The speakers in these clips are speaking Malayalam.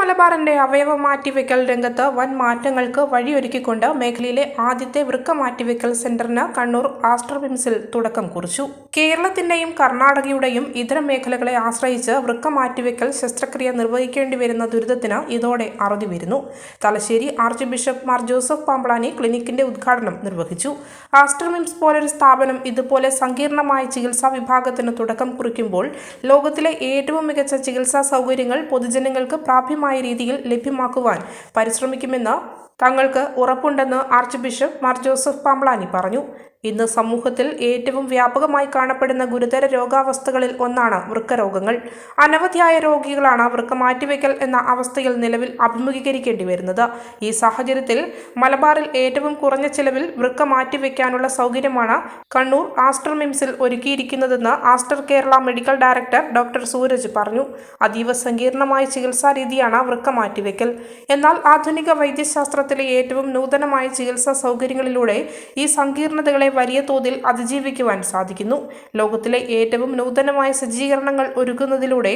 മലബാറിന്റെ അവയവ മാറ്റിവെക്കൽ രംഗത്ത് വൻ മാറ്റങ്ങൾക്ക് വഴിയൊരുക്കിക്കൊണ്ട് മേഖലയിലെ ആദ്യത്തെ വൃക്ക മാറ്റിവെക്കൽ സെന്ററിന് കണ്ണൂർ ആസ്റ്റർ മിംസിൽ തുടക്കം കുറിച്ചു. കേരളത്തിന്റെയും കർണാടകയുടെയും ഇതര മേഖലകളെ ആശ്രയിച്ച് വൃക്ക മാറ്റിവെക്കൽ ശസ്ത്രക്രിയ നിർവഹിക്കേണ്ടി വരുന്ന ദുരിതത്തിന് ഇതോടെ അറുതി വരുന്നു. Thalassery archbishop Mar Joseph Pamplany ക്ലിനിക്കിന്റെ ഉദ്ഘാടനം നിർവഹിച്ചു. ആസ്റ്റർ മിംസ് പോലൊരു സ്ഥാപനം ഇതുപോലെ സങ്കീർണമായ ചികിത്സാ വിഭാഗത്തിന് തുടക്കം കുറിക്കുമ്പോൾ ലോകത്തിലെ ഏറ്റവും മികച്ച ചികിത്സാ സൗകര്യങ്ങൾ പൊതുജനങ്ങൾക്ക് പ്രാപ്യമായ രീതിയിൽ ലഭ്യമാക്കുവാൻ പരിശ്രമിക്കുമെന്ന് തങ്ങൾക്ക് ഉറപ്പുണ്ടെന്ന് archbishop Mar Joseph Pamplany പറഞ്ഞു. ഇന്ന് സമൂഹത്തിൽ ഏറ്റവും വ്യാപകമായി കാണപ്പെടുന്ന ഗുരുതര രോഗാവസ്ഥകളിൽ ഒന്നാണ് വൃക്കരോഗങ്ങൾ. അനവധിയായ രോഗികളാണ് വൃക്ക മാറ്റിവെക്കൽ എന്ന അവസ്ഥയിൽ നിലവിൽ അഭിമുഖീകരിക്കേണ്ടി വരുന്നത്. ഈ സാഹചര്യത്തിൽ മലബാറിൽ ഏറ്റവും കുറഞ്ഞ ചെലവിൽ വൃക്ക മാറ്റിവെക്കാനുള്ള സൗകര്യമാണ് കണ്ണൂർ ആസ്റ്റർ മിംസിൽ ഒരുക്കിയിരിക്കുന്നതെന്ന് Aster Kerala medical director doctor Sooraj പറഞ്ഞു. അതീവ സങ്കീർണമായ ചികിത്സാ രീതിയാണ് വൃക്ക മാറ്റിവെക്കൽ. എന്നാൽ ആധുനിക വൈദ്യശാസ്ത്രത്തിലെ ഏറ്റവും നൂതനമായ ചികിത്സാ സൗകര്യങ്ങളിലൂടെ ഈ സങ്കീർണതകളെ വലിയ തോതിൽ അതിജീവിക്കുവാൻ സാധിക്കുന്നു. ലോകത്തിലെ ഏറ്റവും നൂതനമായ സജ്ജീകരണങ്ങൾ ഒരുക്കുന്നതിലൂടെ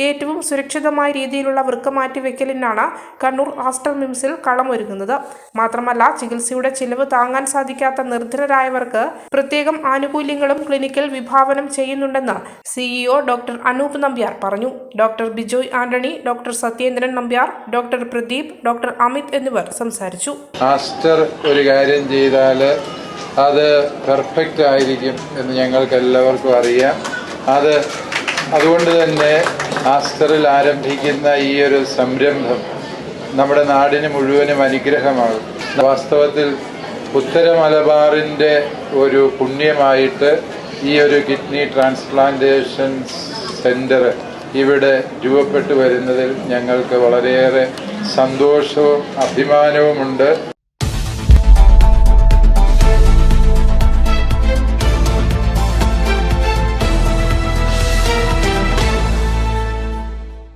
ഏറ്റവും സുരക്ഷിതമായ രീതിയിലുള്ള വൃക്ക മാറ്റിവെക്കലിനാണ് കണ്ണൂർ ആസ്റ്റർ മിംസിൽ കളമൊരുങ്ങുന്നത്. മാത്രമല്ല, ചികിത്സയുടെ ചിലവ് താങ്ങാൻ സാധിക്കാത്ത നിർധനരായവർക്ക് പ്രത്യേകം ആനുകൂല്യങ്ങളും ക്ലിനിക്കിൽ വിഭാവനം ചെയ്യുന്നുണ്ടെന്ന് സിഇഒ ഡോക്ടർ അനൂപ് നമ്പ്യാർ പറഞ്ഞു. Doctor Bijoy Antony, doctor Sathyendran Nambiar, doctor Pradeep, doctor Amit എന്നിവർ സംസാരിച്ചു. ആസ്റ്റർ ഒരു കാര്യം ചെയ്താൽ അത് പെർഫെക്റ്റ് ആയിരിക്കും എന്ന് ഞങ്ങൾക്ക് എല്ലാവർക്കും അറിയാം. അതുകൊണ്ട് തന്നെ ആസ്റ്ററിൽ ആരംഭിക്കുന്ന ഈ ഒരു സംരംഭം നമ്മുടെ നാടിന് മുഴുവനും അനുഗ്രഹമാകും. വാസ്തവത്തിൽ ഉത്തര മലബാറിൻ്റെ ഒരു പുണ്യമായിട്ട് ഈ ഒരു കിഡ്നി ട്രാൻസ്പ്ലാന്റേഷൻ സെന്റർ ഇവിടെ രൂപപ്പെട്ടു വരുന്നതിൽ ഞങ്ങൾക്ക് വളരെയേറെ സന്തോഷവും അഭിമാനവുമുണ്ട്.